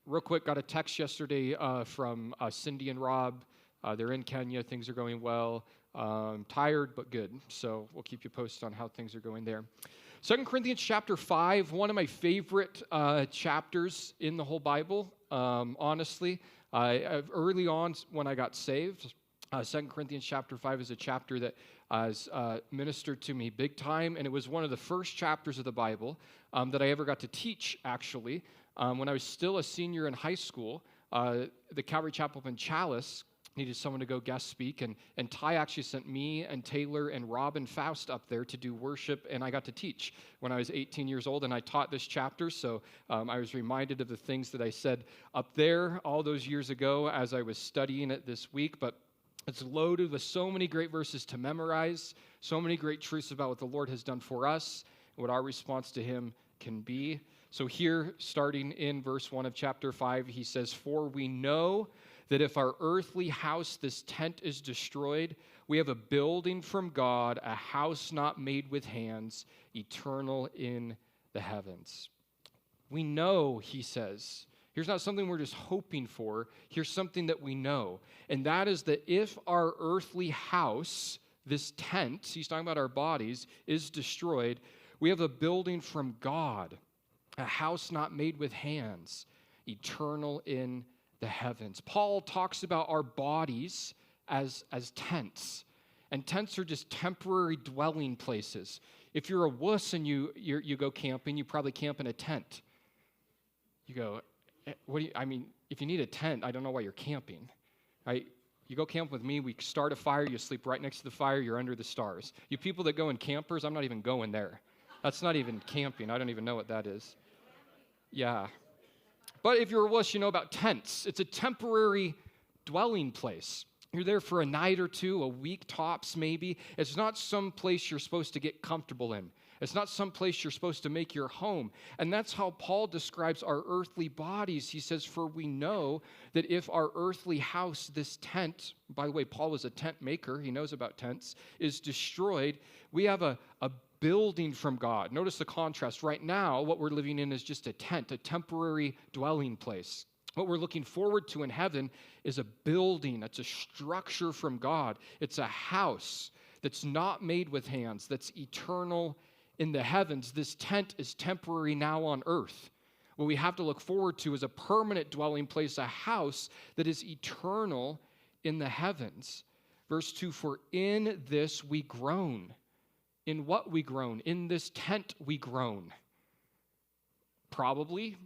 Real quick, got a text yesterday from Cindy and Rob. They're in Kenya. Things are going well. Tired, but good. So we'll keep you posted on how things are going there. 2 Corinthians chapter 5, one of my favorite chapters in the whole Bible, honestly. Early on when I got saved, 2 Corinthians chapter 5 is a chapter that has ministered to me big time, and it was one of the first chapters of the Bible that I ever got to teach, actually. When I was still a senior in high school, the Calvary Chapel in Chalice needed someone to go guest speak, and Ty actually sent me and Taylor and Rob and Faust up there to do worship, and I got to teach when I was 18 years old, and I taught this chapter, so I was reminded of the things that I said up there all those years ago as I was studying it this week, but it's loaded with so many great verses to memorize, so many great truths about what the Lord has done for us, and what our response to Him can be. So here, starting in verse 1 of chapter 5, he says, "For we know that if our earthly house, this tent, is destroyed, we have a building from God, a house not made with hands, eternal in the heavens." We know, he says. Here's not something we're just hoping for. Here's something that we know. And that is that if our earthly house, this tent, he's talking about our bodies, is destroyed, we have a building from God, a house not made with hands, eternal in the heavens. Paul talks about our bodies as tents. And tents are just temporary dwelling places. If you're a wuss and you go camping, you probably camp in a tent. You go, if you need a tent, I don't know why you're camping. Right? You go camp with me, we start a fire, you sleep right next to the fire, you're under the stars. You people that go in campers, I'm not even going there. That's not even camping. I don't even know what that is. Yeah. But if you're a wuss, you know about tents. It's a temporary dwelling place. You're there for a night or two, a week tops maybe. It's not some place you're supposed to get comfortable in. It's not some place you're supposed to make your home. And that's how Paul describes our earthly bodies. He says, "For we know that if our earthly house, this tent," by the way, Paul was a tent maker, he knows about tents, "is destroyed, we have a building from God." Notice the contrast. Right now, what we're living in is just a tent, a temporary dwelling place. What we're looking forward to in heaven is a building. It's a structure from God. It's a house that's not made with hands, that's eternal in the heavens. This tent is temporary now on earth. What we have to look forward to is a permanent dwelling place, a house that is eternal in the heavens. Verse 2, "For in this we groan." In what we groan? In this tent we groan. Probably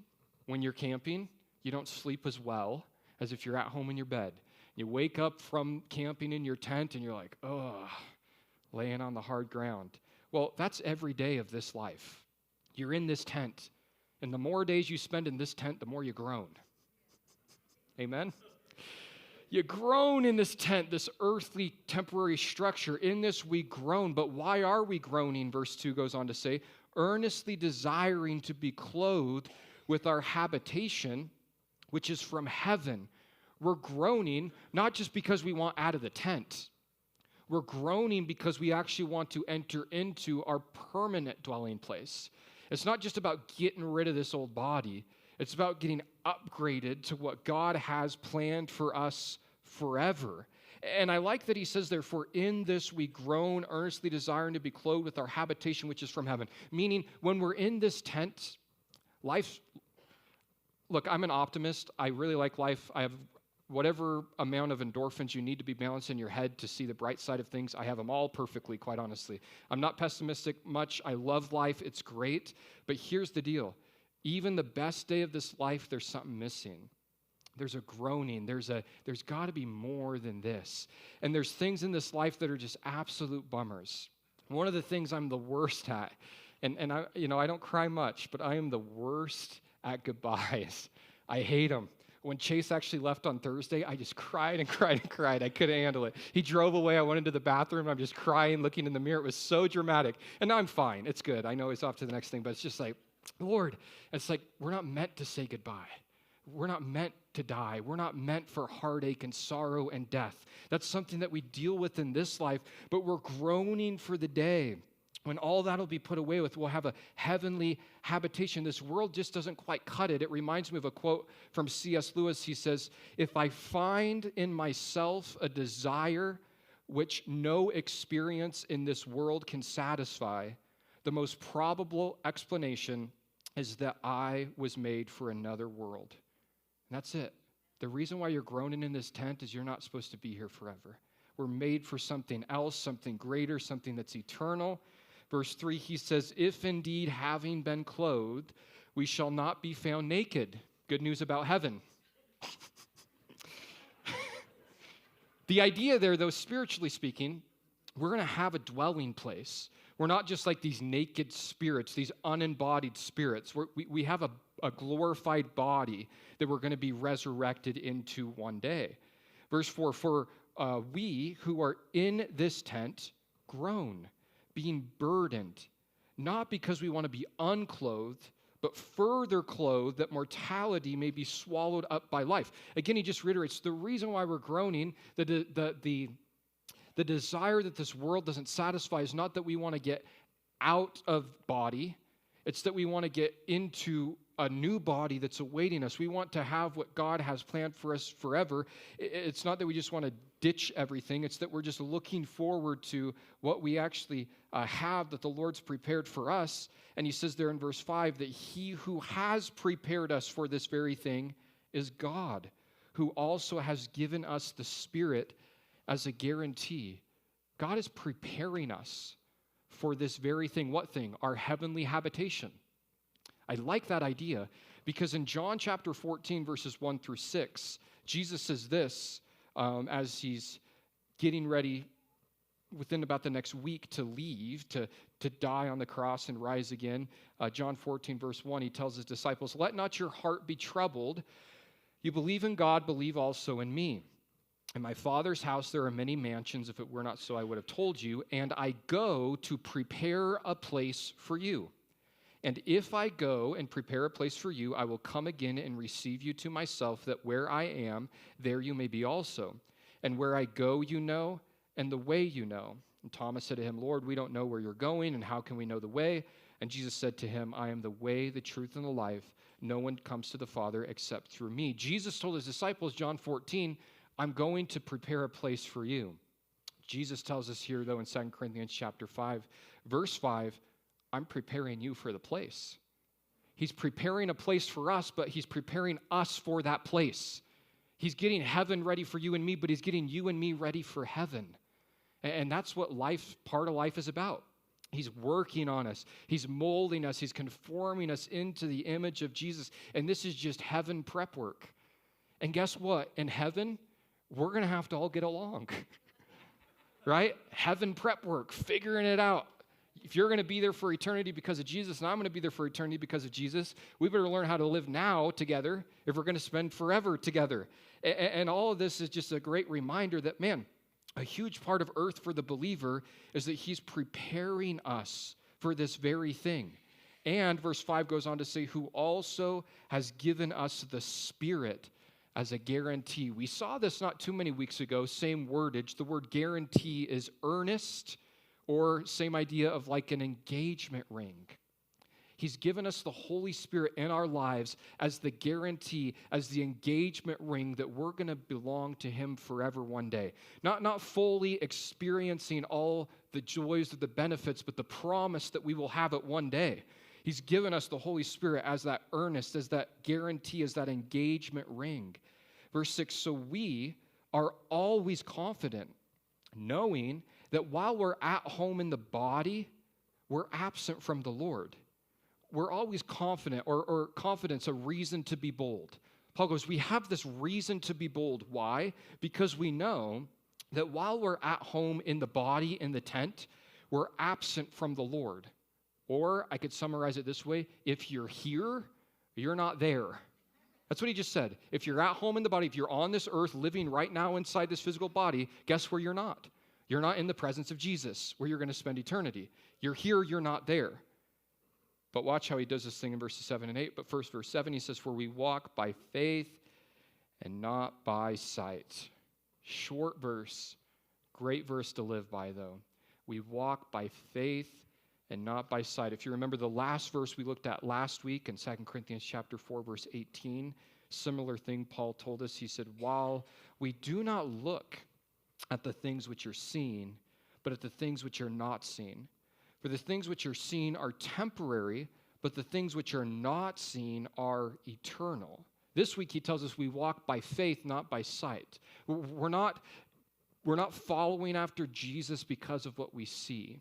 when you're camping, you don't sleep as well as if you're at home in your bed. You wake up from camping in your tent and you're like, ugh, laying on the hard ground. Well, that's every day of this life. You're in this tent, and the more days you spend in this tent, the more you groan. Amen? You groan in this tent, this earthly temporary structure. In this we groan. But why are we groaning? Verse 2 goes on to say, "Earnestly desiring to be clothed with our habitation, which is from heaven." We're groaning not just because we want out of the tent. We're groaning because we actually want to enter into our permanent dwelling place. It's not just about getting rid of this old body. It's about getting upgraded to what God has planned for us forever. And I like that he says, "Therefore, in this we groan, earnestly desiring to be clothed with our habitation, which is from heaven." Meaning, when we're in this tent, look, I'm an optimist. I really like life. I have whatever amount of endorphins you need to be balanced in your head to see the bright side of things. I have them all perfectly, quite honestly. I'm not pessimistic much. I love life. It's great. But here's the deal. Even the best day of this life, there's something missing. There's a groaning. There's got to be more than this. And there's things in this life that are just absolute bummers. One of the things I'm the worst at, and I don't cry much, but I am the worst at goodbyes. I hate them. When Chase actually left on Thursday, I just cried and cried and cried. I couldn't handle it. He drove away. I went into the bathroom. I'm just crying, looking in the mirror. It was so dramatic. And now I'm fine. It's good. I know he's off to the next thing, but it's just like, Lord, it's like we're not meant to say goodbye. We're not meant to die. We're not meant for heartache and sorrow and death. That's something that we deal with in this life, but we're groaning for the day When all that'll be put away with, we'll have a heavenly habitation. This world just doesn't quite cut it. It reminds me of a quote from C.S. Lewis. He says, "If I find in myself a desire which no experience in this world can satisfy, the most probable explanation is that I was made for another world." And that's it. The reason why you're groaning in this tent is you're not supposed to be here forever. We're made for something else, something greater, something that's eternal. Verse 3, he says, "If indeed having been clothed, we shall not be found naked." Good news about heaven. The idea there, though, spiritually speaking, we're going to have a dwelling place. We're not just like these naked spirits, these unembodied spirits. We have a glorified body that we're going to be resurrected into one day. Verse 4, "For we who are in this tent groan, being burdened, not because we want to be unclothed, but further clothed, that mortality may be swallowed up by life." Again, he just reiterates the reason why we're groaning, the desire that this world doesn't satisfy is not that we want to get out of body. It's that we want to get into a new body that's awaiting us. We want to have what God has planned for us forever. It's not that we just want to ditch everything. It's that we're just looking forward to what we actually have that the Lord's prepared for us. And he says there in verse 5 that he who has prepared us for this very thing is God, who also has given us the Spirit as a guarantee. God is preparing us for this very thing. What thing? Our heavenly habitation. I like that idea because in John chapter 14, verses 1 through 6, Jesus says this as he's getting ready within about the next week to leave, to die on the cross and rise again. John 14, verse 1, he tells his disciples, "Let not your heart be troubled. You believe in God, believe also in me. In my Father's house there are many mansions. If it were not so, I would have told you. And I go to prepare a place for you. And if I go and prepare a place for you, I will come again and receive you to myself, that where I am, there you may be also. And where I go, you know, and the way you know." And Thomas said to him, "Lord, we don't know where you're going, and how can we know the way?" And Jesus said to him, "I am the way, the truth, and the life. No one comes to the Father except through me." Jesus told his disciples, John 14, "I'm going to prepare a place for you." Jesus tells us here, though, in 2 Corinthians chapter 5, verse 5, "I'm preparing you for the place." He's preparing a place for us, but he's preparing us for that place. He's getting heaven ready for you and me, but he's getting you and me ready for heaven. And that's what part of life is about. He's working on us. He's molding us. He's conforming us into the image of Jesus. And this is just heaven prep work. And guess what? In heaven, we're going to have to all get along, right? Heaven prep work, figuring it out. If you're going to be there for eternity because of Jesus, and I'm going to be there for eternity because of Jesus, we better learn how to live now together if we're going to spend forever together. And all of this is just a great reminder that, man, a huge part of earth for the believer is that he's preparing us for this very thing. And verse 5 goes on to say, "Who also has given us the Spirit as a guarantee." We saw this not too many weeks ago, same wordage. The word guarantee is earnest, or same idea of like an engagement ring. He's given us the Holy Spirit in our lives as the guarantee, as the engagement ring that we're going to belong to him forever one day. Not fully experiencing all the joys or the benefits, but the promise that we will have it one day. He's given us the Holy Spirit as that earnest, as that guarantee, as that engagement ring. Verse 6, "So we are always confident, knowing that while we're at home in the body, we're absent from the Lord." We're always confident, or confidence, a reason to be bold. Paul goes, we have this reason to be bold. Why? Because we know that while we're at home in the body, in the tent, we're absent from the Lord. Or I could summarize it this way: if you're here, you're not there. That's what he just said. If you're at home in the body, if you're on this earth living right now inside this physical body, guess where you're not? You're not in the presence of Jesus, where you're going to spend eternity. You're here, you're not there. But watch how he does this thing in verses 7 and 8. But first, verse 7, he says, "For we walk by faith and not by sight." Short verse, great verse to live by, though. We walk by faith and not by sight. If you remember the last verse we looked at last week in 2 Corinthians chapter 4, verse 18, similar thing Paul told us. He said, while we do not look at the things which are seen, but at the things which are not seen. For the things which are seen are temporary, but the things which are not seen are eternal. This week he tells us we walk by faith, not by sight. We're not following after Jesus because of what we see.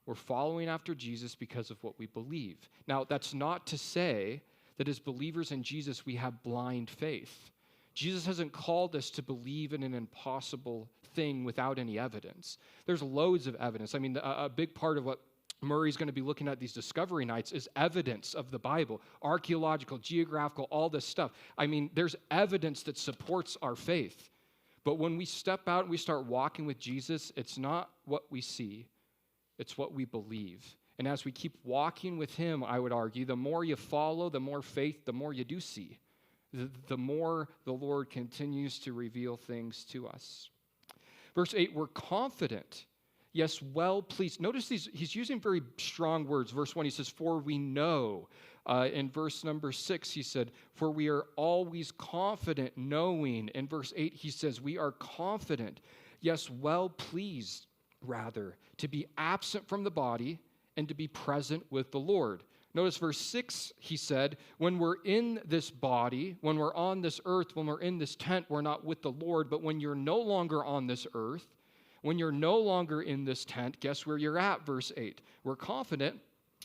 We're following after Jesus because of what we believe. Now, that's not to say that as believers in Jesus, we have blind faith. Jesus hasn't called us to believe in an impossible thing without any evidence. There's loads of evidence. I mean, a big part of what Murray's going to be looking at these discovery nights is evidence of the Bible, archaeological, geographical, all this stuff. I mean, there's evidence that supports our faith. But when we step out and we start walking with Jesus, it's not what we see, it's what we believe. And as we keep walking with him, I would argue, the more you follow, the more faith, the more you do see. The more the Lord continues to reveal things to us. Verse 8, we're confident, yes, well pleased. Notice he's using very strong words. Verse 1, he says, for we know. In verse number 6, he said, for we are always confident knowing. In verse 8, he says, we are confident, yes, well pleased, rather, to be absent from the body and to be present with the Lord. Notice verse 6, he said, when we're in this body, when we're on this earth, when we're in this tent, we're not with the Lord. But when you're no longer on this earth, when you're no longer in this tent, guess where you're at? Verse 8. We're confident,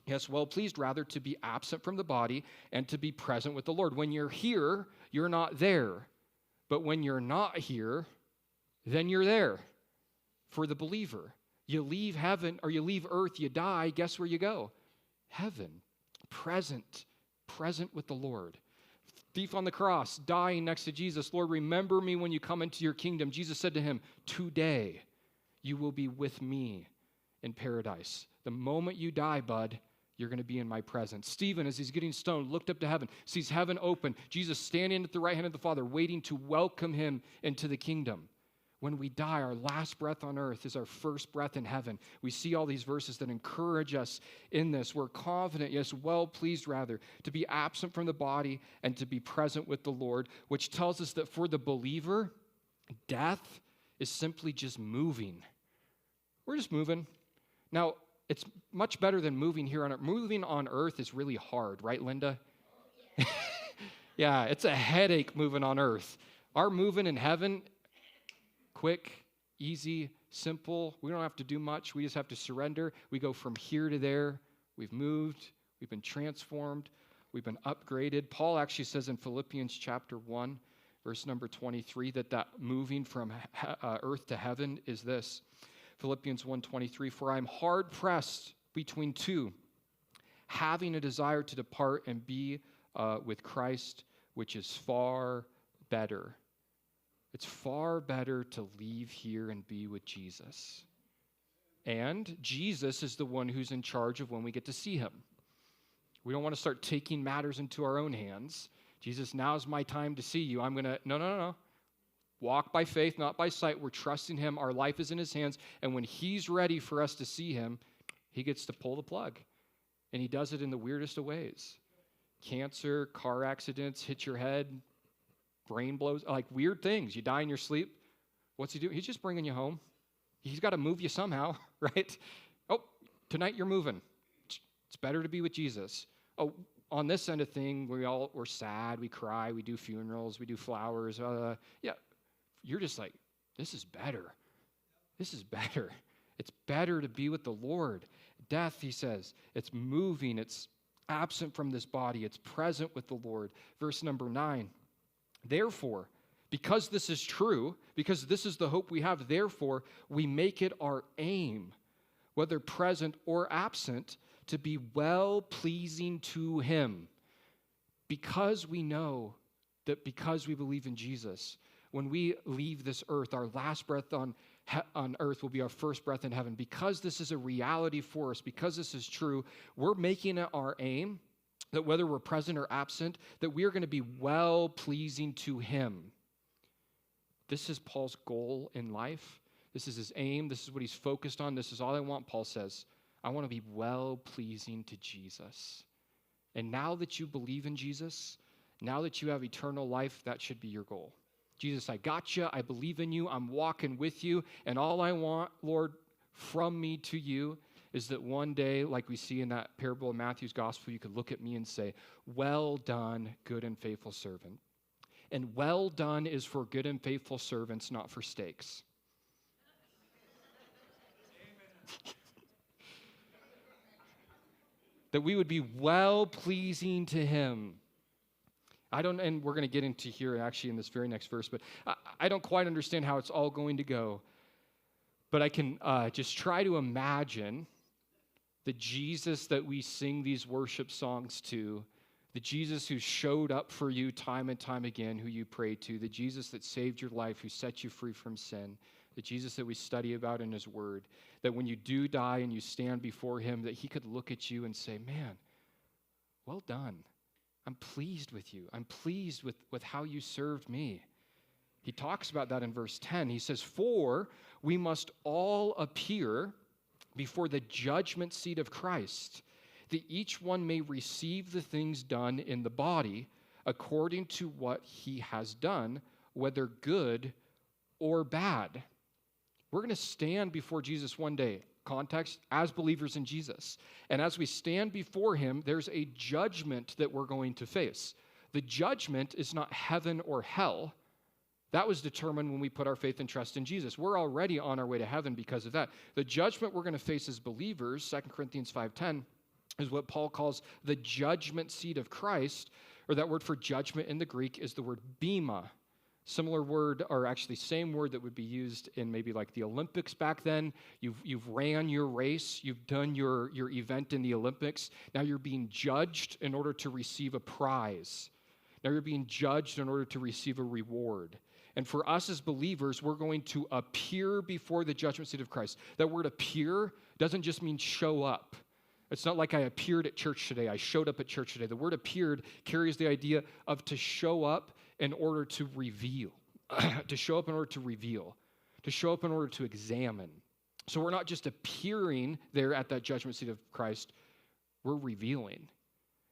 yes, well pleased, rather, to be absent from the body and to be present with the Lord. When you're here, you're not there. But when you're not here, then you're there for the believer. You leave heaven or you leave earth, you die, guess where you go? Heaven. Present with the Lord. Thief on the cross, dying next to Jesus. Lord, remember me when you come into your kingdom. Jesus said to him, today you will be with me in paradise. The moment you die, bud, you're going to be in my presence. Stephen, as he's getting stoned, looked up to heaven, sees heaven open, Jesus standing at the right hand of the Father, waiting to welcome him into the kingdom. When we die, our last breath on earth is our first breath in heaven. We see all these verses that encourage us in this. We're confident, yes, well pleased rather, to be absent from the body and to be present with the Lord, which tells us that for the believer, death is simply just moving. We're just moving. Now, it's much better than moving here on earth. Moving on earth is really hard, right, Linda? Yeah, it's a headache moving on earth. Our moving in heaven, quick, easy, simple. We don't have to do much. We just have to surrender. We go from here to there. We've moved. We've been transformed. We've been upgraded. Paul actually says in Philippians chapter 1, verse number 23, that moving from earth to heaven is this. Philippians 1:23, for I am hard pressed between two, having a desire to depart and be with Christ, which is far better. It's far better to leave here and be with Jesus. And Jesus is the one who's in charge of when we get to see him. We don't want to start taking matters into our own hands. Jesus, now's my time to see you. No. Walk by faith, not by sight. We're trusting him. Our life is in his hands. And when he's ready for us to see him, he gets to pull the plug. And he does it in the weirdest of ways. Cancer, car accidents, hit your head, brain blows, like weird things. You die in your sleep. What's he do? He's just bringing you home. He's got to move you somehow, right? Oh, tonight you're moving. It's better to be with Jesus. Oh, on this end of thing, we're sad, we cry, we do funerals, we do flowers. Yeah, you're just like, this is better. This is better. It's better to be with the Lord. Death, he says, it's moving, it's absent from this body, it's present with the Lord. Verse number 9. Therefore, because this is true, because this is the hope we have, therefore, we make it our aim, whether present or absent, to be well-pleasing to him. Because we know that because we believe in Jesus, when we leave this earth, our last breath on earth will be our first breath in heaven. Because this is a reality for us, because this is true, we're making it our aim that whether we're present or absent, that we are going to be well-pleasing to him. This is Paul's goal in life. This is his aim. This is what he's focused on. This is all I want, Paul says. I want to be well-pleasing to Jesus. And now that you believe in Jesus, now that you have eternal life, that should be your goal. Jesus, I got you. I believe in you. I'm walking with you. And all I want, Lord, from me to you is that one day, like we see in that parable of Matthew's gospel, you could look at me and say, well done, good and faithful servant. And well done is for good and faithful servants, not for steaks. That we would be well-pleasing to him. And we're going to get into here actually in this very next verse, but I don't quite understand how it's all going to go. But I can just try to imagine the Jesus that we sing these worship songs to, the Jesus who showed up for you time and time again, who you prayed to, the Jesus that saved your life, who set you free from sin, the Jesus that we study about in his word, that when you do die and you stand before him, that he could look at you and say, man, well done. I'm pleased with you. I'm pleased with how you served me. He talks about that in verse 10. He says, for we must all appear before the judgment seat of Christ, that each one may receive the things done in the body according to what he has done, whether good or bad. We're going to stand before Jesus one day, context, as believers in Jesus. And as we stand before him, there's a judgment that we're going to face. The judgment is not heaven or hell. That was determined when we put our faith and trust in Jesus. We're already on our way to heaven because of that. The judgment we're going to face as believers, 2 Corinthians 5:10, is what Paul calls the judgment seat of Christ, or that word for judgment in the Greek is the word bema. Similar word, or actually same word that would be used in maybe like the Olympics back then. You've ran your race, you've done your event in the Olympics. Now you're being judged in order to receive a prize. Now you're being judged in order to receive a reward. And for us as believers, we're going to appear before the judgment seat of Christ. That word appear doesn't just mean show up. It's not like I appeared at church today. I showed up at church today. The word appeared carries the idea of to show up in order to reveal, to show up in order to reveal, to show up in order to examine. So we're not just appearing there at that judgment seat of Christ, we're revealing.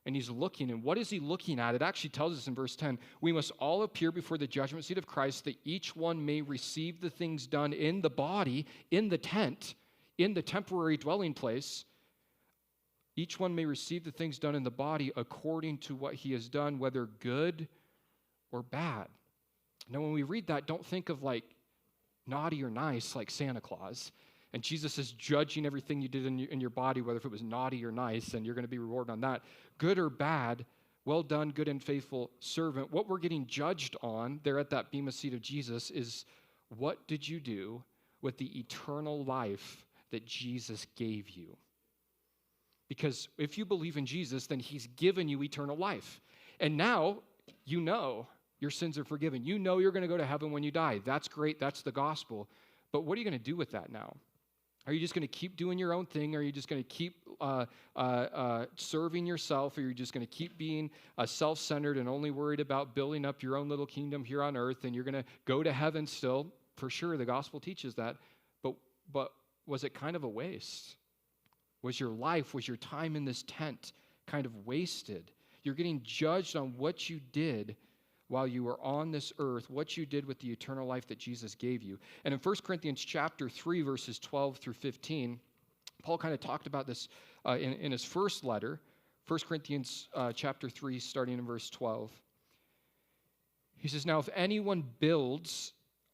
And he's looking, and what is he looking at? It actually tells us in verse 10, we must all appear before the judgment seat of Christ, that each one may receive the things done in the body, in the tent, in the temporary dwelling place. Each one may receive the things done in the body according to what he has done, whether good or bad. Now, when we read that, don't think of like naughty or nice like Santa Claus. And Jesus is judging everything you did in your body, whether if it was naughty or nice, and you're going to be rewarded on that. Good or bad, well done, good and faithful servant. What we're getting judged on there at that bema seat of Jesus is, what did you do with the eternal life that Jesus gave you? Because if you believe in Jesus, then he's given you eternal life. And now you know your sins are forgiven. You know you're going to go to heaven when you die. That's great. That's the gospel. But what are you going to do with that now? Are you just going to keep doing your own thing? Are you just going to keep serving yourself? Or are you just going to keep being self-centered and only worried about building up your own little kingdom here on earth? And you're going to go to heaven still. For sure, the gospel teaches that. But was it kind of a waste? Was your life, was your time in this tent kind of wasted? You're getting judged on what you did while you were on this earth, what you did with the eternal life that Jesus gave you. And in 1 Corinthians chapter 3, verses 12 through 15, Paul kind of talked about this in his first letter, 1 Corinthians chapter 3, starting in verse 12. He says, now if anyone builds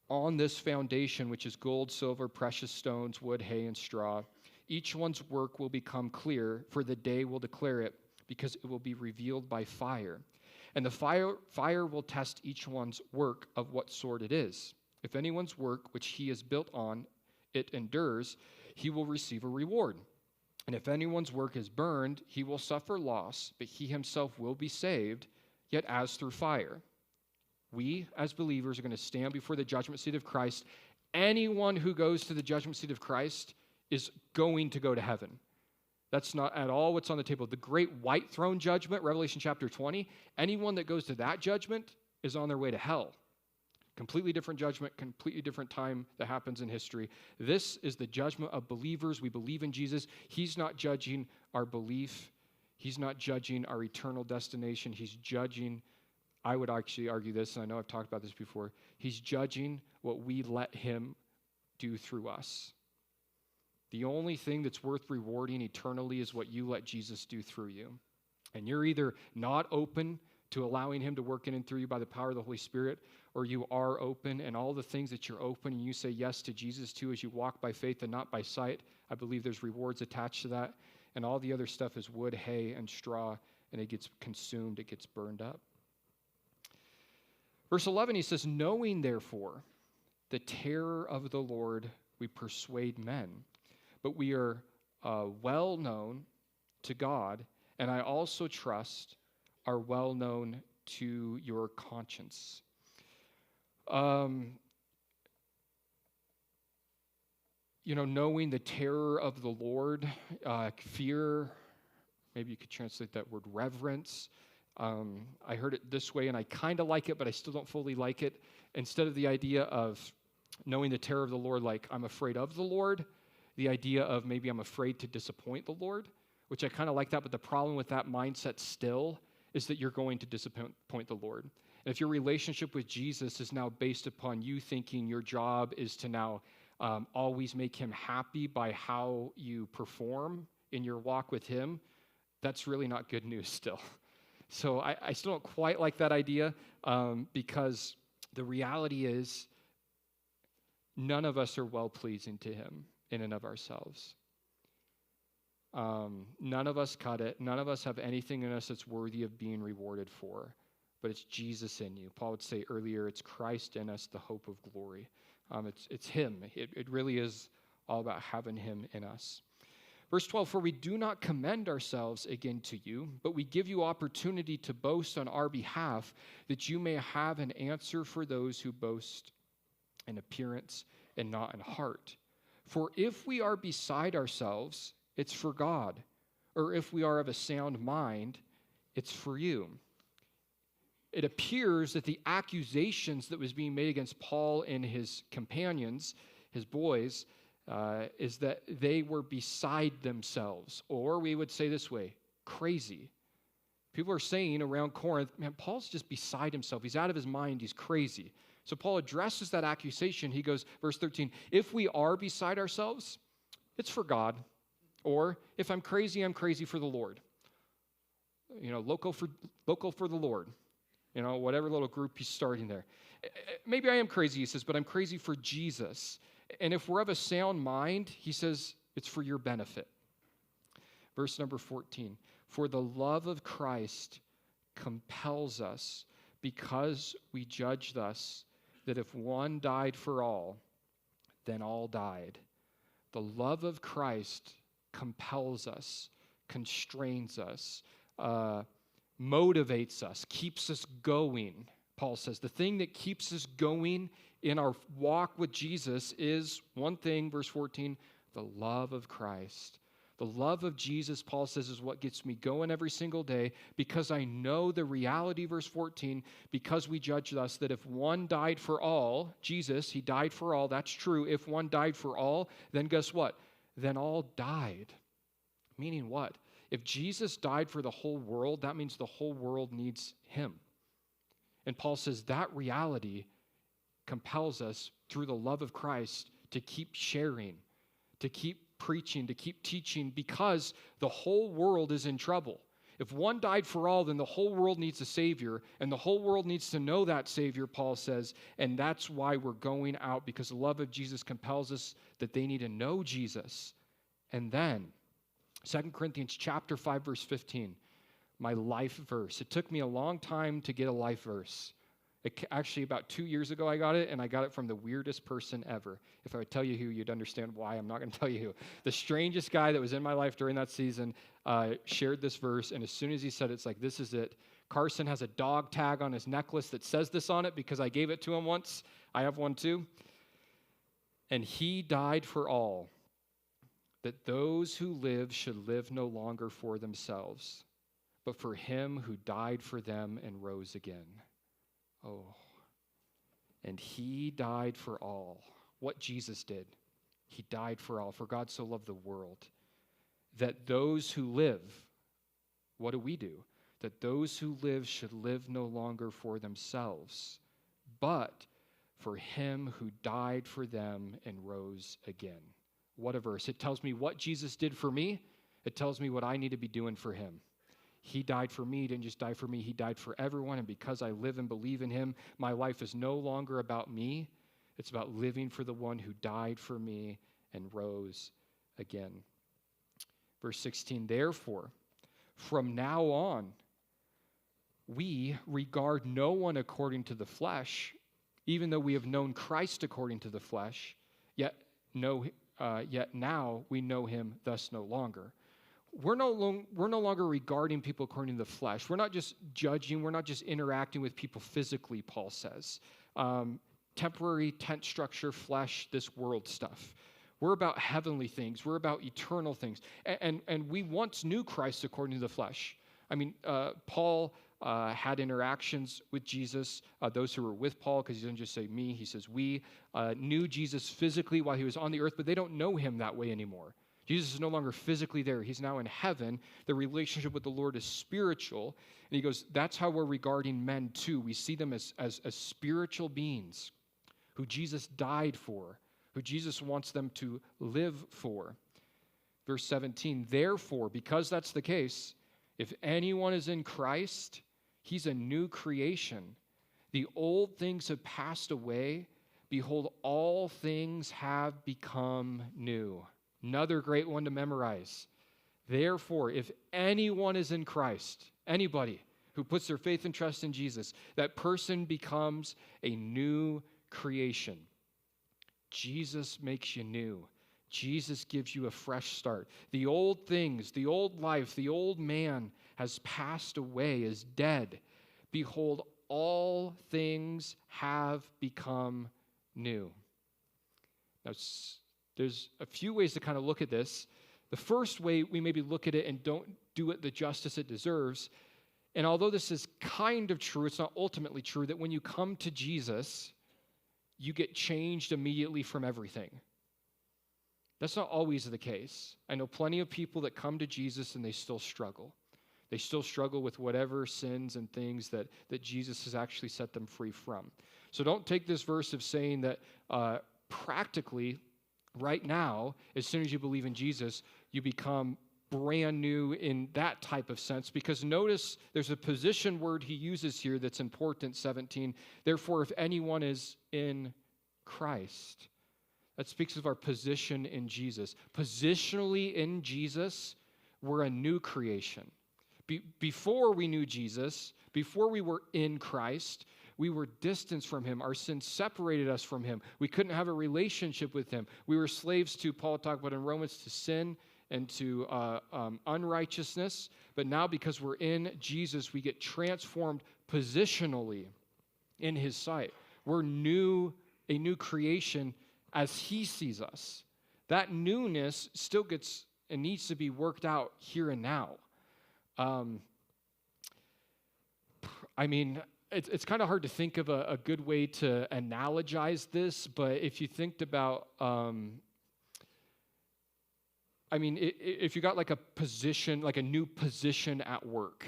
on this foundation, which is gold, silver, precious stones, wood, hay, and straw, each one's work will become clear, for the day will declare it, because it will be revealed by fire. And the fire will test each one's work of what sort it is. If anyone's work which he has built on it endures, he will receive a reward. And if anyone's work is burned, he will suffer loss, but he himself will be saved, yet as through fire. We, as believers, are going to stand before the judgment seat of Christ. Anyone who goes to the judgment seat of Christ is going to go to heaven. That's not at all what's on the table. The great white throne judgment, Revelation chapter 20, anyone that goes to that judgment is on their way to hell. Completely different judgment, completely different time that happens in history. This is the judgment of believers. We believe in Jesus. He's not judging our belief. He's not judging our eternal destination. He's judging, I would actually argue this, and I know I've talked about this before, he's judging what we let him do through us. The only thing that's worth rewarding eternally is what you let Jesus do through you. And you're either not open to allowing him to work in and through you by the power of the Holy Spirit, or you are open, and all the things that you're open and you say yes to Jesus to as you walk by faith and not by sight, I believe there's rewards attached to that. And all the other stuff is wood, hay, and straw, and it gets consumed, it gets burned up. Verse 11, he says, knowing therefore the terror of the Lord, we persuade men, but we are well known to God, and I also trust are well known to your conscience. Knowing the terror of the Lord, fear, maybe you could translate that word reverence. I heard it this way, and I kind of like it, but I still don't fully like it. Instead of the idea of knowing the terror of the Lord, like I'm afraid of the Lord, the idea of maybe I'm afraid to disappoint the Lord, which I kind of like that, but the problem with that mindset still is that you're going to disappoint the Lord. And if your relationship with Jesus is now based upon you thinking your job is to now always make him happy by how you perform in your walk with him, that's really not good news still. So I still don't quite like that idea because the reality is none of us are well-pleasing to him in and of ourselves. None of us cut it. None of us have anything in us that's worthy of being rewarded for. But it's Jesus in you. Paul would say earlier, it's Christ in us, the hope of glory. It's him. It really is all about having him in us. Verse 12, for we do not commend ourselves again to you, but we give you opportunity to boast on our behalf, that you may have an answer for those who boast in appearance and not in heart. For if we are beside ourselves, it's for God, or if we are of a sound mind, it's for you. It appears that the accusations that was being made against Paul and his companions, his boys, is that they were beside themselves, or we would say this way, crazy. People are saying around Corinth, man, Paul's just beside himself. He's out of his mind. He's crazy. So Paul addresses that accusation. He goes, verse 13, if we are beside ourselves, it's for God. Or if I'm crazy for the Lord. Local for the Lord. Whatever little group he's starting there. Maybe I am crazy, he says, but I'm crazy for Jesus. And if we're of a sound mind, he says, it's for your benefit. Verse number 14, for the love of Christ compels us, because we judge thus, that if one died for all, then all died. The love of Christ compels us, constrains us, motivates us, keeps us going. Paul says the thing that keeps us going in our walk with Jesus is one thing, verse 14, the love of Christ. The love of Jesus, Paul says, is what gets me going every single day, because I know the reality, verse 14, because we judge thus, that if one died for all, Jesus, he died for all, that's true. If one died for all, then guess what? Then all died. Meaning what? If Jesus died for the whole world, that means the whole world needs him. And Paul says that reality compels us through the love of Christ to keep sharing, to keep preaching, to keep teaching, because the whole world is in trouble. If one died for all, then the whole world needs a Savior, and the whole world needs to know that Savior, Paul says, and that's why we're going out, because the love of Jesus compels us that they need to know Jesus. And then, 2 Corinthians chapter 5, verse 15, my life verse. It took me a long time to get a life verse. Actually, about 2 years ago, I got it, and I got it from the weirdest person ever. If I would tell you who, you'd understand why. I'm not going to tell you who. The strangest guy that was in my life during that season shared this verse, and as soon as he said it, it's like, this is it. Carson has a dog tag on his necklace that says this on it because I gave it to him once. I have one too. And he died for all, that those who live should live no longer for themselves, but for him who died for them and rose again. Oh, And he died for all. What Jesus did, he died for all. For God so loved the world, that those who live, what do? That those who live should live no longer for themselves, but for him who died for them and rose again. What a verse. It tells me what Jesus did for me. It tells me what I need to be doing for him. He died for me, didn't just die for me. He died for everyone. And because I live and believe in him, my life is no longer about me. It's about living for the one who died for me and rose again. Verse 16, therefore, from now on, we regard no one according to the flesh, even though we have known Christ according to the flesh, yet now we know him thus no longer. We're no longer regarding people according to the flesh. We're not just judging. We're not just interacting with people physically, Paul says. Temporary, tent structure, flesh, this world stuff. We're about heavenly things. We're about eternal things. And we once knew Christ according to the flesh. I mean, Paul had interactions with Jesus. Those who were with Paul, because he doesn't just say me, he says we, knew Jesus physically while he was on the earth, but they don't know him that way anymore. Jesus is no longer physically there. He's now in heaven. The relationship with the Lord is spiritual. And he goes, that's how we're regarding men too. We see them as spiritual beings who Jesus died for, who Jesus wants them to live for. Verse 17, therefore, because that's the case, if anyone is in Christ, he's a new creation. The old things have passed away. Behold, all things have become new. Another great one to memorize. Therefore, if anyone is in Christ, anybody who puts their faith and trust in Jesus, that person becomes a new creation. Jesus makes you new. Jesus gives you a fresh start. The old things, the old life, the old man has passed away, is dead. Behold, all things have become new. Now, there's a few ways to kind of look at this. The first way, we maybe look at it and don't do it the justice it deserves. And although this is kind of true, it's not ultimately true, that when you come to Jesus, you get changed immediately from everything. That's not always the case. I know plenty of people that come to Jesus and they still struggle. They still struggle with whatever sins and things that Jesus has actually set them free from. So don't take this verse of saying that practically, right now, as soon as you believe in Jesus, you become brand new in that type of sense, because notice there's a position word he uses here that's important, 17. Therefore, if anyone is in Christ. That speaks of our position in Jesus. Positionally in Jesus, we're a new creation. Before we knew Jesus, before we were in Christ, we were distanced from him. Our sin separated us from him. We couldn't have a relationship with him. We were slaves to, Paul talked about in Romans, to sin and to unrighteousness. But now because we're in Jesus, we get transformed positionally in his sight. We're a new creation as he sees us. That newness still gets and needs to be worked out here and now. I mean, it's kind of hard to think of a good way to analogize this, but if you think about, if you got like a position, like a new position at work,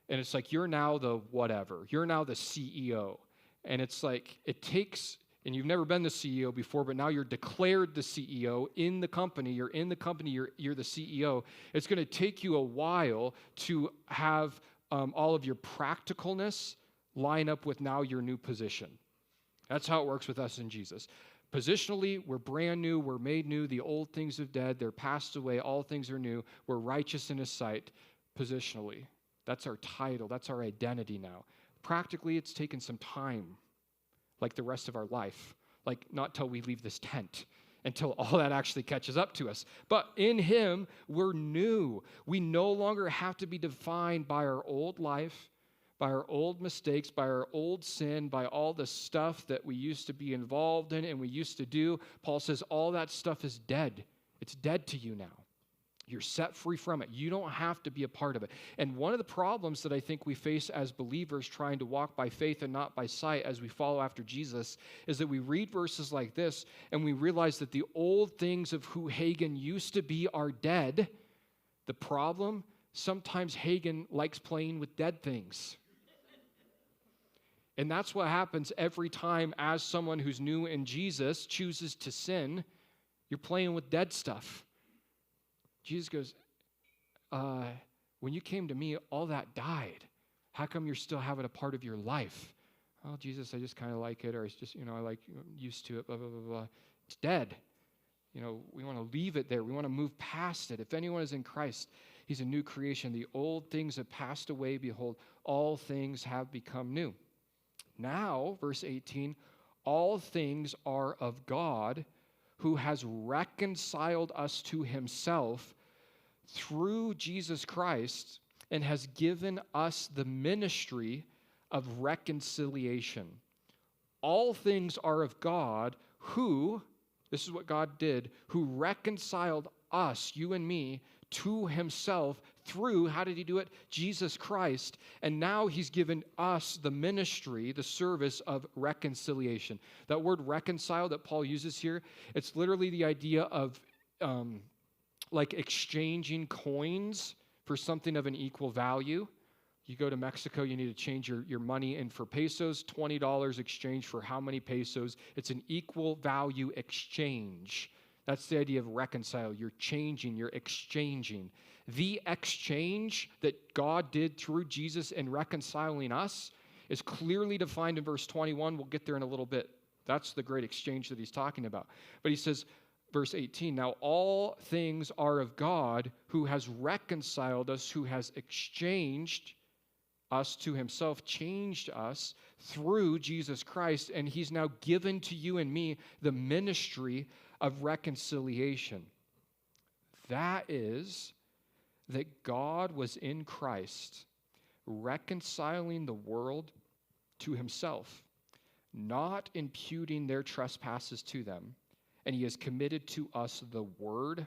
and it's like you're now the whatever, you're now the CEO, and it's like it takes, and you've never been the CEO before, but now you're declared the CEO in the company, you're in the company, you're the CEO. It's going to take you a while to have all of your practicalness line up with now your new position. That's how it works with us in Jesus. Positionally, we're brand new, we're made new, the old things have dead, they're passed away, all things are new, we're righteous in his sight. Positionally, that's our title, that's our identity now. Practically, it's taken some time, like the rest of our life, like not till we leave this tent, until all that actually catches up to us. But in him, we're new. We no longer have to be defined by our old life, by our old mistakes, by our old sin, by all the stuff that we used to be involved in and we used to do. Paul says all that stuff is dead. It's dead to you now. You're set free from it. You don't have to be a part of it. And one of the problems that I think we face as believers trying to walk by faith and not by sight as we follow after Jesus is that we read verses like this and we realize that the old things of who Hagen used to be are dead. The problem, sometimes Hagen likes playing with dead things. And that's what happens every time as someone who's new in Jesus chooses to sin. You're playing with dead stuff. Jesus goes, when you came to me, all that died. How come you're still having a part of your life? Oh, Jesus, I just kind of like it, or it's just, I like used to it, blah, blah, blah, blah. It's dead. We want to leave it there. We want to move past it. If anyone is in Christ, he's a new creation. The old things have passed away. Behold, all things have become new. Now, verse 18, all things are of God, who has reconciled us to himself through Jesus Christ and has given us the ministry of reconciliation. All things are of God who, this is what God did, who reconciled us, you and me, to himself through, how did he do it? Jesus Christ. And now he's given us the ministry, the service of reconciliation. That word reconcile that Paul uses here, it's literally the idea of like exchanging coins for something of an equal value. You go to Mexico, you need to change your money in for pesos, $20 exchange for how many pesos? It's an equal value exchange. That's the idea of reconcile. You're changing, you're exchanging. The exchange that God did through Jesus in reconciling us is clearly defined in verse 21. We'll get there in a little bit. That's the great exchange that he's talking about. But he says, verse 18, now all things are of God who has reconciled us, who has exchanged us to himself, changed us through Jesus Christ, and he's now given to you and me the ministry of reconciliation. That is, that God was in Christ reconciling the world to himself, not imputing their trespasses to them, and he has committed to us the word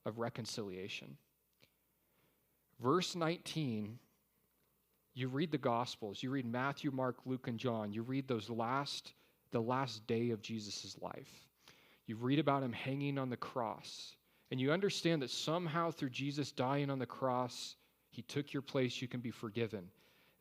of reconciliation. Verse 19, you read the Gospels, you read Matthew, Mark, Luke, and John, you read the last day of Jesus' life. You read about him hanging on the cross, and you understand that somehow through Jesus dying on the cross, he took your place, you can be forgiven.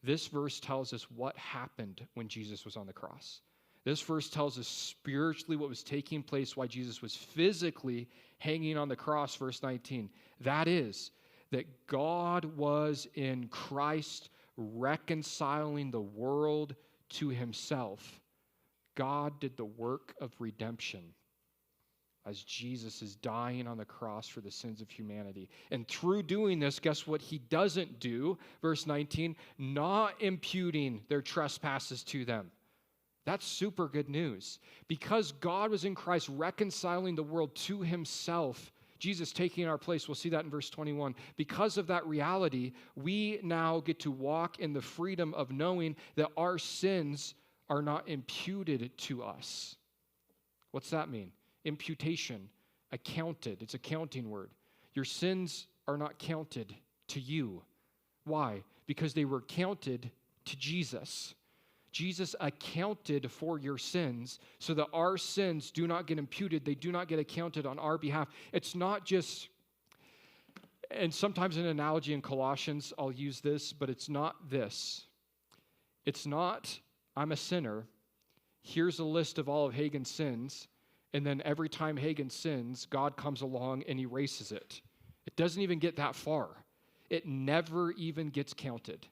This verse tells us what happened when Jesus was on the cross. This verse tells us spiritually what was taking place, why Jesus was physically hanging on the cross, verse 19. That is, that God was in Christ reconciling the world to himself. God did the work of redemption as Jesus is dying on the cross for the sins of humanity. And through doing this, guess what he doesn't do? Verse 19, not imputing their trespasses to them. That's super good news. Because God was in Christ reconciling the world to himself, Jesus taking our place, we'll see that in verse 21. Because of that reality, we now get to walk in the freedom of knowing that our sins are not imputed to us. What's that mean? Imputation, accounted. It's a counting word. Your sins are not counted to you. Why? Because they were counted to Jesus. Jesus accounted for your sins so that our sins do not get imputed. They do not get accounted on our behalf. It's not just, and sometimes an analogy in Colossians, I'll use this, but it's not this. It's not, I'm a sinner. Here's a list of all of Hagen's sins. And then every time Hagen sins, God comes along and erases it. It doesn't even get that far. It never even gets counted.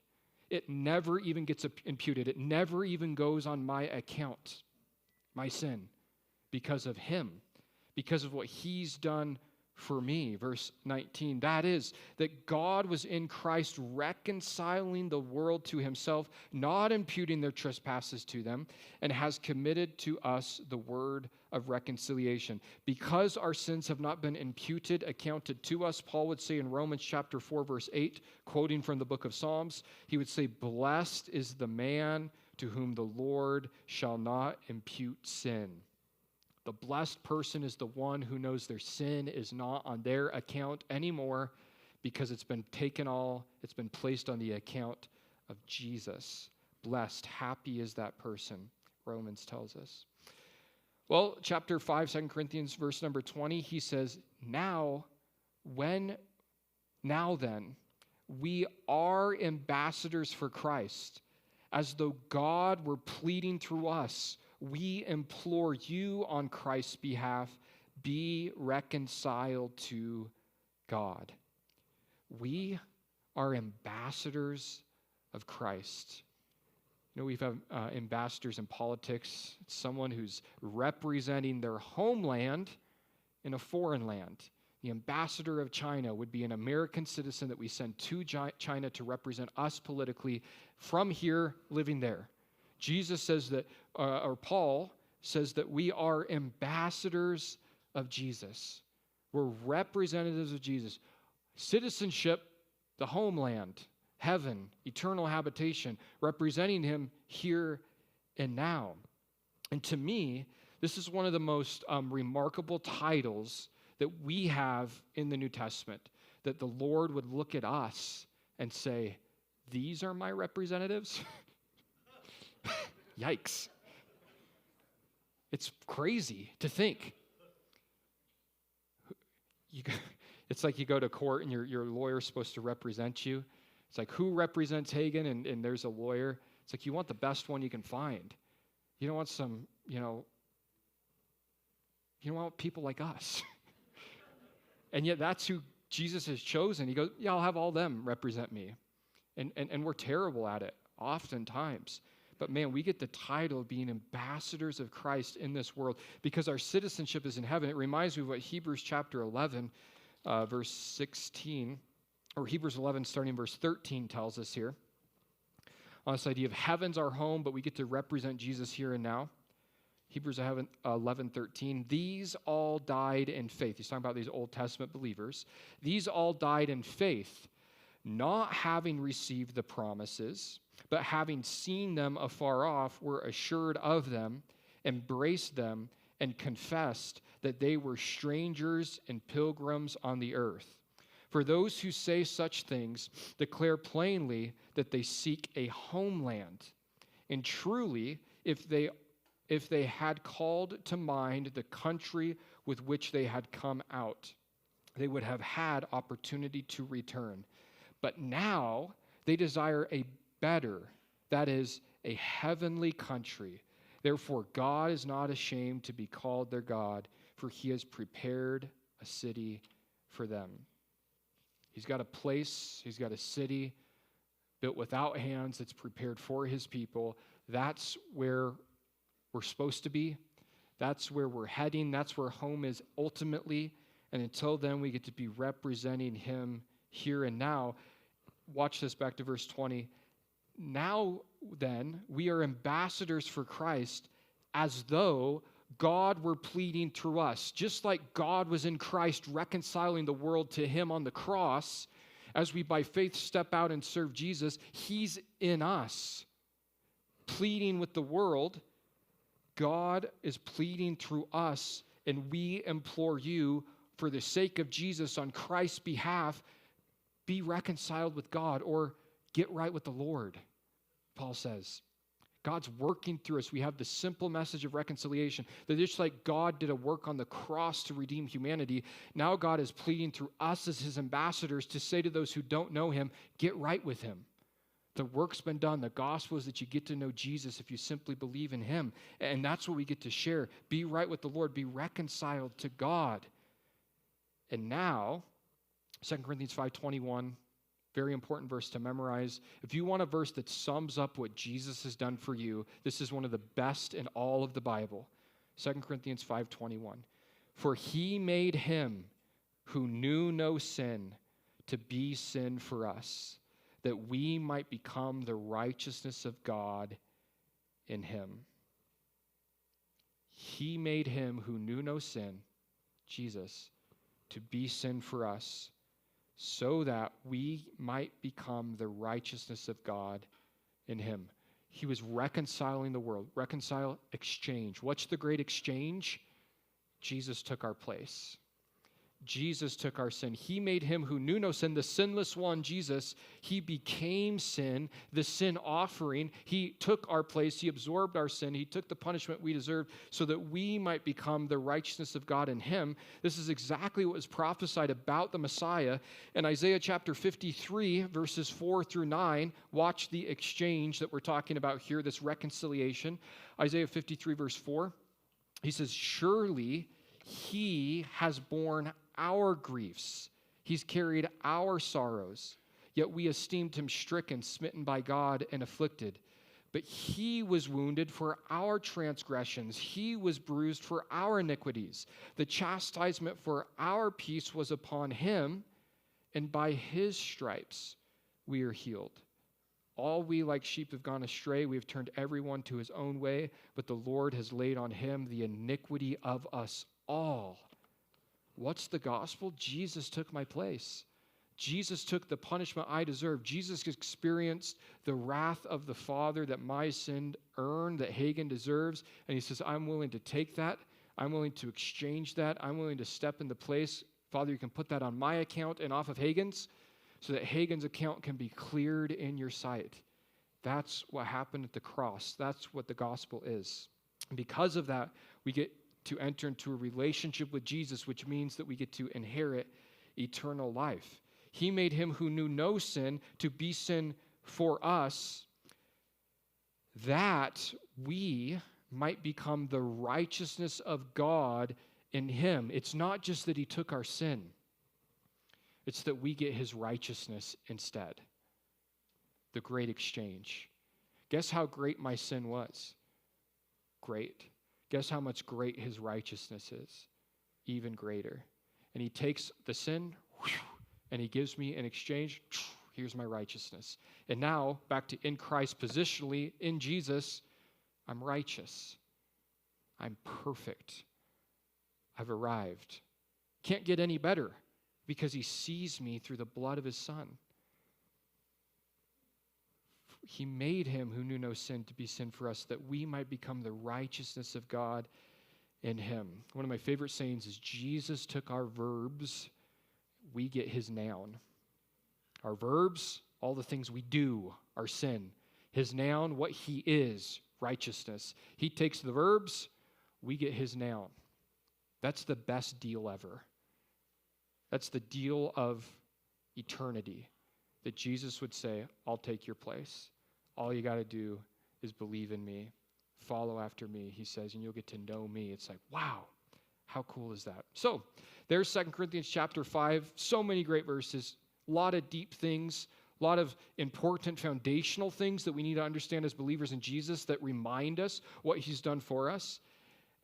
It never even gets imputed. It never even goes on my account, my sin, because of him, because of what he's done for me. Verse 19, that is, that God was in Christ reconciling the world to himself, not imputing their trespasses to them, and has committed to us the word of reconciliation. Because our sins have not been imputed, accounted to us, Paul would say in Romans chapter 4, verse 8, quoting from the book of Psalms, he would say, blessed is the man to whom the Lord shall not impute sin. The blessed person is the one who knows their sin is not on their account anymore because it's been placed on the account of Jesus. Blessed, happy is that person, Romans tells us. Well, chapter 5, 2 Corinthians, verse number 20, he says, now then, we are ambassadors for Christ, as though God were pleading through us. We implore you on Christ's behalf, be reconciled to God. We are ambassadors of Christ. You know, we've had ambassadors in politics. It's someone who's representing their homeland in a foreign land. The ambassador of China would be an American citizen that we send to China to represent us politically from here, living there. Jesus says that, or Paul says that we are ambassadors of Jesus. We're representatives of Jesus. Citizenship, the homeland, heaven, eternal habitation, representing him here and now. And to me, this is one of the most remarkable titles that we have in the New Testament, that the Lord would look at us and say, these are my representatives? Yikes. It's crazy to think. It's like you go to court and your lawyer's supposed to represent you. It's like, who represents Hagen? And there's a lawyer. It's like, you want the best one you can find. You don't want some, you don't want people like us. And yet that's who Jesus has chosen. He goes, yeah, I'll have all them represent me. And we're terrible at it, oftentimes. But man, we get the title of being ambassadors of Christ in this world because our citizenship is in heaven. It reminds me of what Hebrews chapter 11, verse 16, or Hebrews 11 starting verse 13 tells us here. On this idea of heaven's our home, but we get to represent Jesus here and now. Hebrews 11:13, these all died in faith. He's talking about these Old Testament believers. These all died in faith, not having received the promises, but having seen them afar off, were assured of them, embraced them, and confessed that they were strangers and pilgrims on the earth. For those who say such things declare plainly that they seek a homeland. And truly, if they had called to mind the country with which they had come out, they would have had opportunity to return. But now they desire a better, that is, a heavenly country. Therefore, God is not ashamed to be called their God, for he has prepared a city for them. He's got a place, he's got a city built without hands that's prepared for his people. That's where we're supposed to be. That's where we're heading. That's where home is ultimately. And until then, we get to be representing him here and now. Watch this, back to verse 20. Now then, we are ambassadors for Christ, as though God were pleading through us. Just like God was in Christ reconciling the world to him on the cross, as we by faith step out and serve Jesus, he's in us, pleading with the world. God is pleading through us, and we implore you, for the sake of Jesus, on Christ's behalf, be reconciled with God, or get right with the Lord, Paul says. God's working through us. We have the simple message of reconciliation, that just like God did a work on the cross to redeem humanity, now God is pleading through us as his ambassadors to say to those who don't know him, get right with him. The work's been done. The gospel is that you get to know Jesus if you simply believe in him. And that's what we get to share. Be right with the Lord. Be reconciled to God. And now, 2 Corinthians 5:21, very important verse to memorize. If you want a verse that sums up what Jesus has done for you, this is one of the best in all of the Bible. 2 Corinthians 5:21. For he made him who knew no sin to be sin for us, that we might become the righteousness of God in him. He made him who knew no sin, Jesus, to be sin for us, so that we might become the righteousness of God in him. He was reconciling the world. Reconcile, exchange. What's the great exchange? Jesus took our place. Jesus took our sin. He made him who knew no sin, the sinless one, Jesus. He became sin, the sin offering. He took our place. He absorbed our sin. He took the punishment we deserved so that we might become the righteousness of God in him. This is exactly what was prophesied about the Messiah. In Isaiah chapter 53, verses 4 through 9, watch the exchange that we're talking about here, this reconciliation. Isaiah 53, verse 4, he says, surely he has borne our griefs. He's carried our sorrows. Yet we esteemed him stricken, smitten by God, and afflicted. But he was wounded for our transgressions. He was bruised for our iniquities. The chastisement for our peace was upon him, and by his stripes we are healed. All we like sheep have gone astray. We have turned everyone to his own way, but the Lord has laid on him the iniquity of us all. What's the gospel? Jesus took my place. Jesus took the punishment I deserved. Jesus experienced the wrath of the Father that my sin earned, that Hagen deserves. And he says, I'm willing to take that. I'm willing to exchange that. I'm willing to step in the place. Father, you can put that on my account and off of Hagen's so that Hagen's account can be cleared in your sight. That's what happened at the cross. That's what the gospel is. And because of that, we get to enter into a relationship with Jesus, which means that we get to inherit eternal life. He made him who knew no sin to be sin for us, that we might become the righteousness of God in him. It's not just that he took our sin. It's that we get his righteousness instead. The great exchange. Guess how great my sin was? Great. Guess how much great his righteousness is? Even greater. And he takes the sin, and he gives me in exchange, here's my righteousness. And now, back to in Christ positionally, in Jesus, I'm righteous. I'm perfect. I've arrived. Can't get any better because he sees me through the blood of his Son. He made him who knew no sin to be sin for us, that we might become the righteousness of God in him. One of my favorite sayings is, Jesus took our verbs, we get his noun. Our verbs, all the things we do, are sin. His noun, what he is, righteousness. He takes the verbs, we get his noun. That's the best deal ever. That's the deal of eternity, that Jesus would say, I'll take your place. All you got to do is believe in me, follow after me, he says, and you'll get to know me. It's like, wow, how cool is that? So there's 2 Corinthians chapter 5, so many great verses, a lot of deep things, a lot of important foundational things that we need to understand as believers in Jesus that remind us what he's done for us,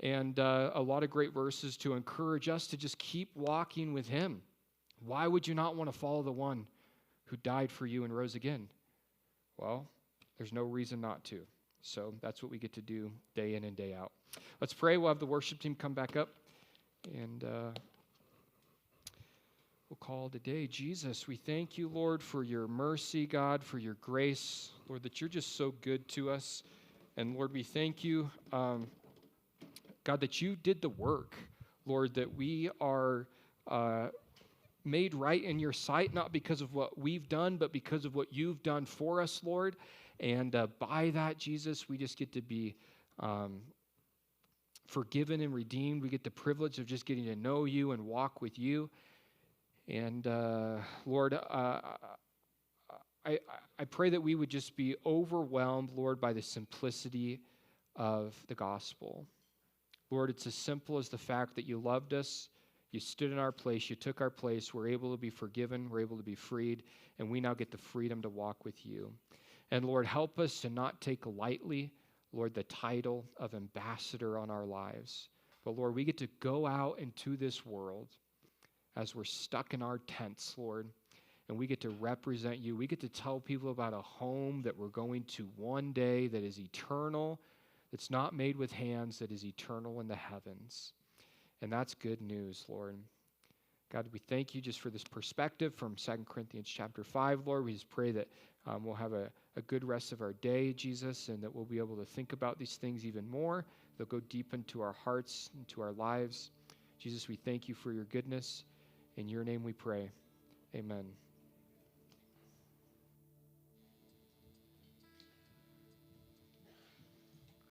and a lot of great verses to encourage us to just keep walking with him. Why would you not want to follow the one who died for you and rose again? Well, there's no reason not to. So that's what we get to do day in and day out. Let's pray. We'll have the worship team come back up, and we'll call it a day. Jesus, we thank you, Lord, for your mercy, God, for your grace, Lord, that you're just so good to us. And Lord, we thank you, God, that you did the work, Lord, that we are made right in your sight, not because of what we've done, but because of what you've done for us, Lord. And by that, Jesus, we just get to be forgiven and redeemed. We get the privilege of just getting to know you and walk with you. And Lord, I pray that we would just be overwhelmed, Lord, by the simplicity of the gospel. Lord, it's as simple as the fact that you loved us, you stood in our place, you took our place, we're able to be forgiven, we're able to be freed, and we now get the freedom to walk with you. And Lord, help us to not take lightly, Lord, the title of ambassador on our lives. But Lord, we get to go out into this world as we're stuck in our tents, Lord, and we get to represent you. We get to tell people about a home that we're going to one day that is eternal, that's not made with hands, that is eternal in the heavens. And that's good news, Lord. God, we thank you just for this perspective from 2 Corinthians chapter 5, Lord. We just pray that we'll have a good rest of our day, Jesus, and that we'll be able to think about these things even more. They'll go deep into our hearts, into our lives. Jesus, we thank you for your goodness. In your name we pray. Amen.